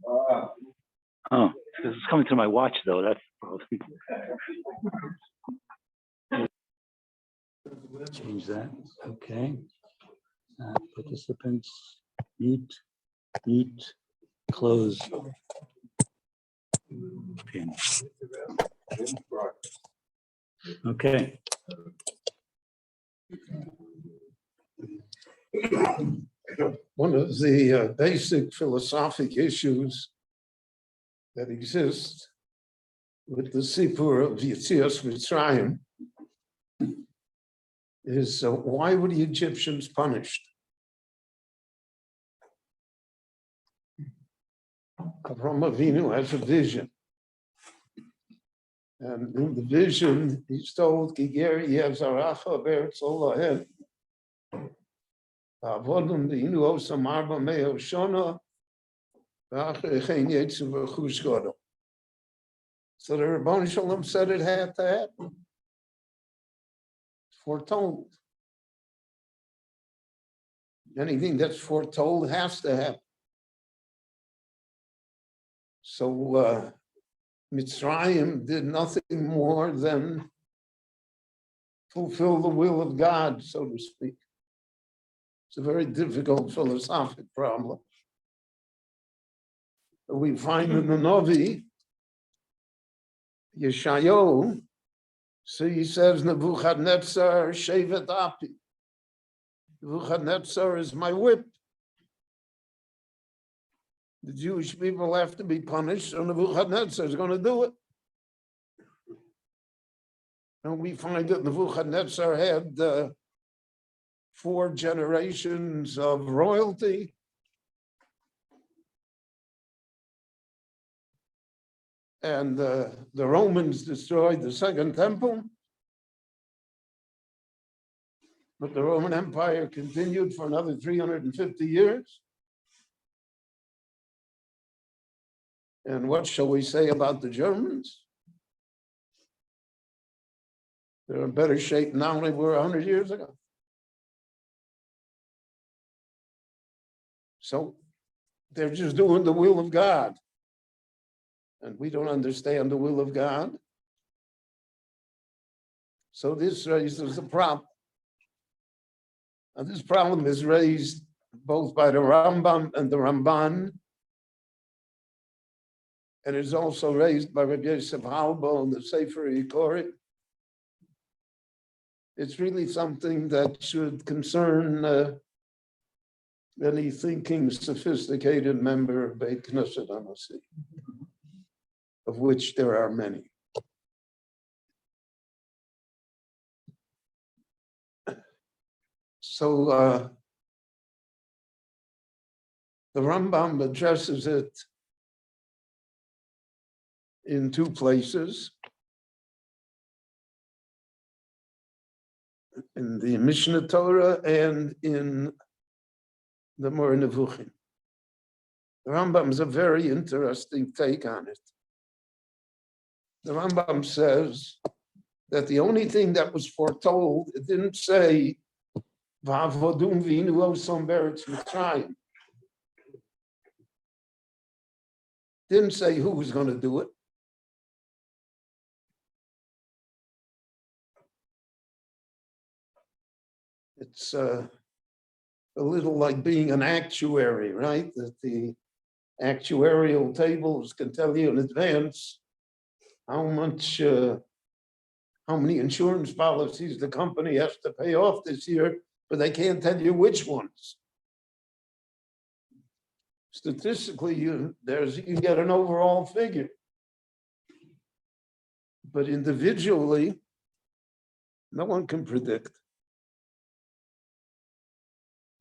Oh, this is coming through my watch though. That's change that. Okay. Participants, mute, close. Pin. Okay. One of the basic philosophic issues that exist with the Sipur of Yetzias Mitzrayim is why were the Egyptians punished? Avraham Avinu has a vision. And in the vision, he's told, Kigeri Yevzaracha Beretz Olahem. Avodum V'inu Osam Arba Meo Shona V'acherechein Yetzu V'chush Godel. So the Rebbeinu Shalom said it had to happen. Foretold. Anything that's foretold has to happen. So Mitzrayim did nothing more than fulfill the will of God, so to speak. It's a very difficult philosophic problem. We find in the Novi, Yeshayahu, so he says, Nebuchadnezzar shevet api. Nebuchadnezzar is my whip. The Jewish people have to be punished, so Nebuchadnezzar is going to do it. And we find that Nebuchadnezzar had 4 generations of royalty. And the Romans destroyed the Second Temple. But the Roman Empire continued for another 350 years. And what shall we say about the Germans? They're in better shape now than they were 100 years ago. So they're just doing the will of God. And we don't understand the will of God. So this raises a problem. And this problem is raised both by the Rambam and the Ramban. And it's also raised by Rabbi Yosef Halbo in the Sefer Yikori. It's really something that should concern any thinking, sophisticated member of Beit Knesset Anasi, of which there are many. So the Rambam addresses it in 2 places. In the Mishnah Torah and in the Moreh Nevuchim. The Rambam is a very interesting take on it. The Rambam says that the only thing that was foretold, it didn't say, V'avodum v'inu osam beretz Mitzrayim. Didn't say who was going to do it. It's a little like being an actuary, right? That the actuarial tables can tell you in advance how many insurance policies the company has to pay off this year, but they can't tell you which ones. Statistically, you get an overall figure. But individually, no one can predict.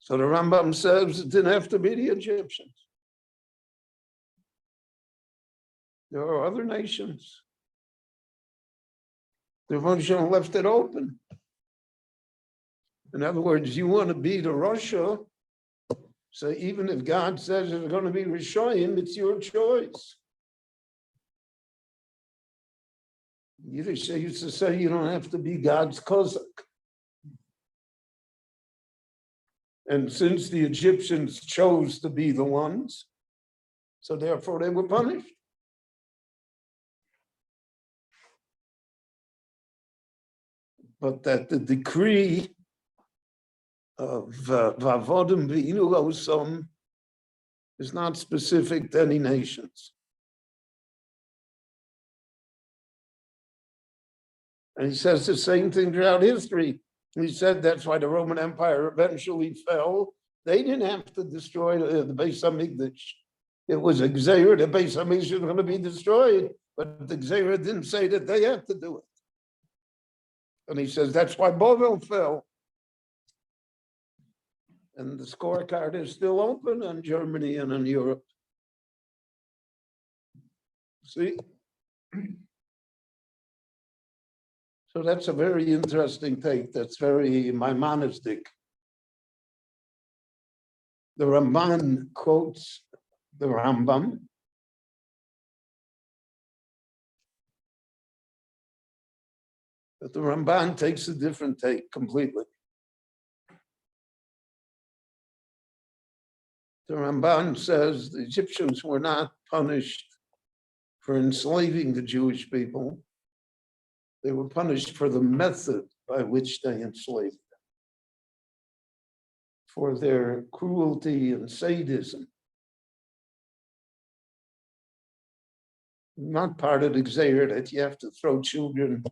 So the Rambam says it didn't have to be the Egyptians. There are other nations. The Rebbeinu left it open. In other words, you want to be to Russia, so even if God says it's going to be Rishoyim, it's your choice. Yiddish used to say you don't have to be God's Cossack. And since the Egyptians chose to be the ones, So therefore they were punished. But that the decree of Vavodim V'inu Osam is not specific to any nations. And he says the same thing throughout history. He said that's why the Roman Empire eventually fell. They didn't have to destroy the Beis Hamikdash. It was a Gzeira, the Beis Hamikdash was going to be destroyed, but the Gzeira didn't say that they had to do it. And he says that's why Bavel fell. And the scorecard is still open on Germany and on Europe. See? So that's a very interesting take. That's very Maimonistic. The Ramban quotes the Rambam. But the Ramban takes a different take completely. The Ramban says the Egyptians were not punished for enslaving the Jewish people. They were punished for the method by which they enslaved them, for their cruelty and sadism. Not part of the Gzeira that you have to throw children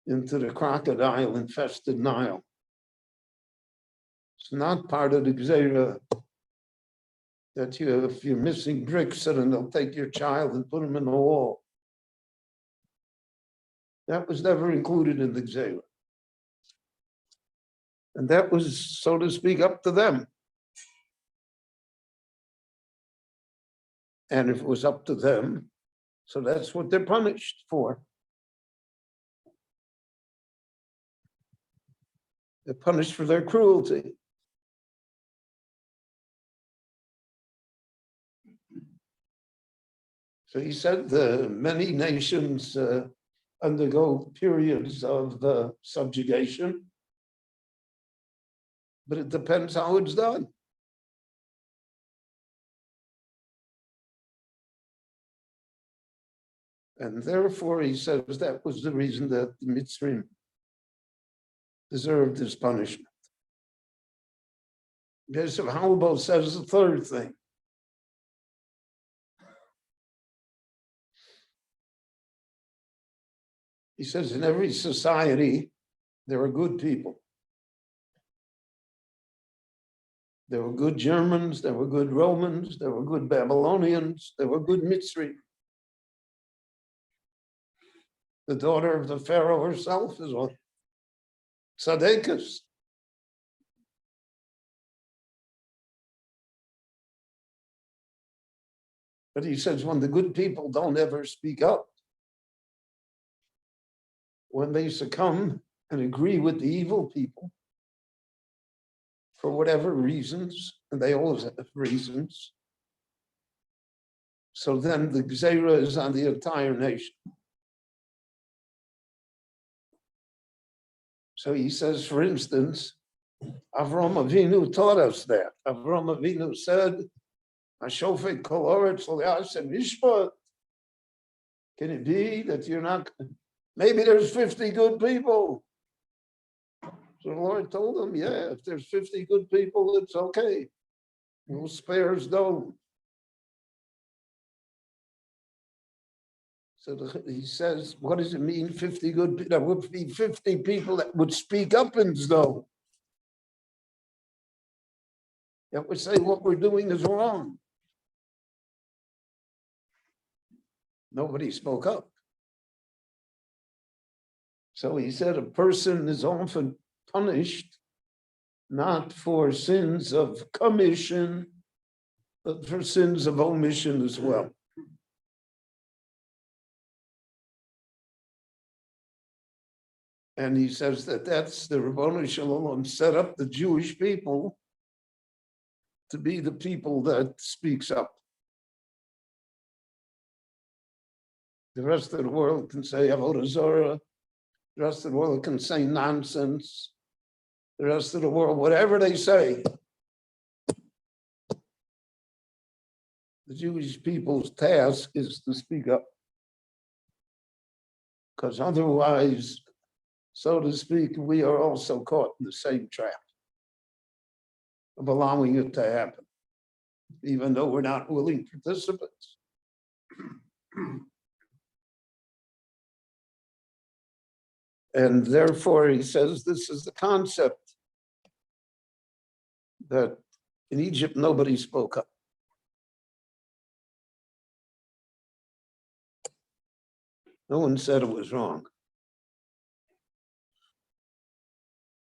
into the crocodile-infested Nile. It's not part of the Gzeira that if you're missing bricks, then they'll take your child and put him in the wall. That was never included in the Gzeira. And that was, so to speak, up to them. And if it was up to them, so that's what they're punished for. They're punished for their cruelty. So he said many nations undergo periods of subjugation, but it depends how it's done. And therefore, he says that was the reason that the Mitzrayim deserved this punishment. Yosef Halbo says the third thing. He says in every society, there are good people. There were good Germans, there were good Romans, there were good Babylonians, there were good Mitzri. The daughter of the Pharaoh herself is one. Tzaddikus. But he says when the good people don't ever speak up, when they succumb and agree with the evil people, for whatever reasons, and they always have reasons, so then the Gzeira is on the entire nation. So he says, for instance, Avraham Avinu taught us that. Avraham Avinu said, "Hashofet kol haaretz lo ya'aseh mishpat." Can it be that you're not? Maybe there's 50 good people. So the Lord told him, yeah, if there's 50 good people, it's okay. We'll spare his dome. So he says, what does it mean, 50 good people? There would be 50 people that would speak up in Sdom. That would say what we're doing is wrong. Nobody spoke up. So he said a person is often punished not for sins of commission, but for sins of omission as well. And he says that that's the Ribono Shel Olam set up the Jewish people to be the people that speaks up. The rest of the world can say Avodah Zorah. The rest of the world can say nonsense. The rest of the world, whatever they say. the Jewish people's task is to speak up. Because otherwise, so to speak, we are also caught in the same trap of allowing it to happen, even though we're not willing participants. And therefore, he says this is the concept that in Egypt, nobody spoke up. No one said it was wrong.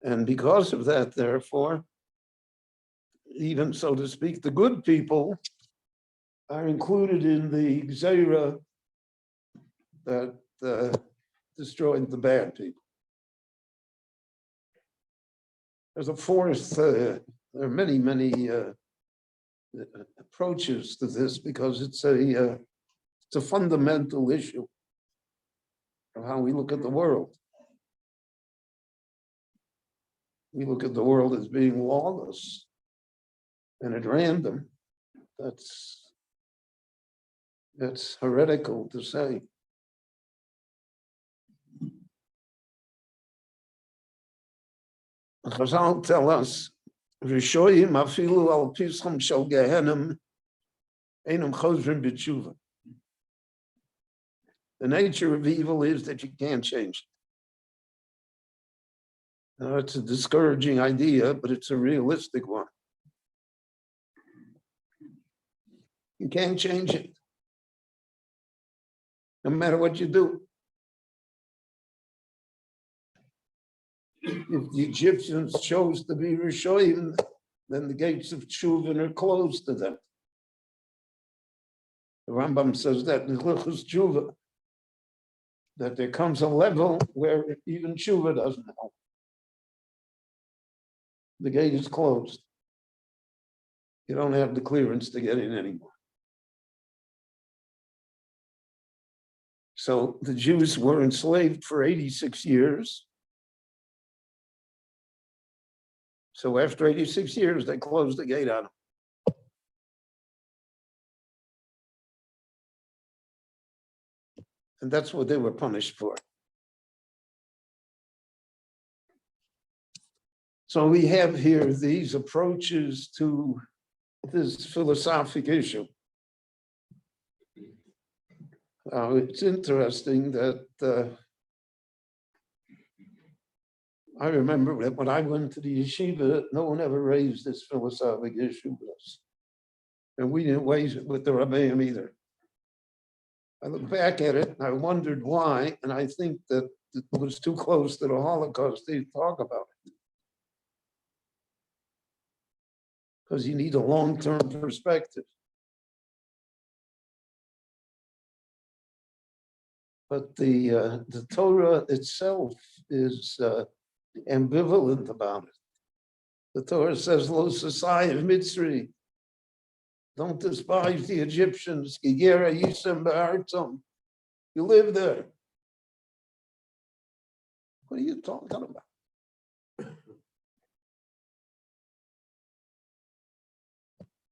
And because of that, therefore, even so to speak, the good people are included in the Gzeira that destroyed the bad people. There's a fourth, there are many, many approaches to this because it's a fundamental issue of how we look at the world. We look at the world as being lawless and at random. That's heretical to say. Chazal tell us, Rishoyim afilu al pischam shel gehenim einam chozrim b'tshuva. The nature of evil is that you can't change it. Now, it's a discouraging idea, but it's a realistic one. You can't change it, no matter what you do. If the Egyptians chose to be Rishoyim, then the gates of Tshuva are closed to them. The Rambam says that in Hilchos Tshuva, that there comes a level where even Tshuva doesn't help. The gate is closed. You don't have the clearance to get in anymore. So the Jews were enslaved for 86 years. So after 86 years, they closed the gate on them. And that's what they were punished for. So we have here these approaches to this philosophic issue. It's interesting that I remember that when I went to the yeshiva, no one ever raised this philosophic issue with us. And we didn't raise it with the Rabbeim either. I look back at it and I wondered why, and I think that it was too close to the Holocaust to talk about it. Because you need a long-term perspective. But the Torah itself is ambivalent about it. The Torah says, Lo Sasai of Mitzri, don't despise the Egyptians. Gigera Yisem Ba'artzom. You live there. What are you talking about?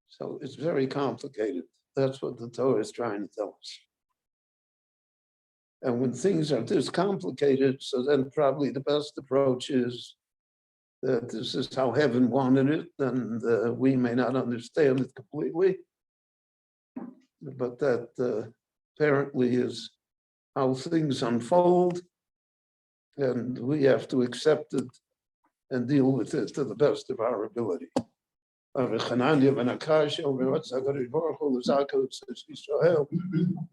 So it's very complicated. That's what the Torah is trying to tell us. And when things are this complicated, so then probably the best approach is that this is how heaven wanted it, and we may not understand it completely, but that apparently is how things unfold, and we have to accept it and deal with it to the best of our ability. Chananya ben Akash over what's HaKadosh Baruch Hu l'zakot Yisrael.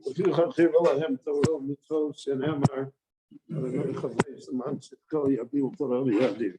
V'yu chachiv alahem Torah mitzvot shenemar. V'yu chachiv alahem Torah mitzvot shenemar.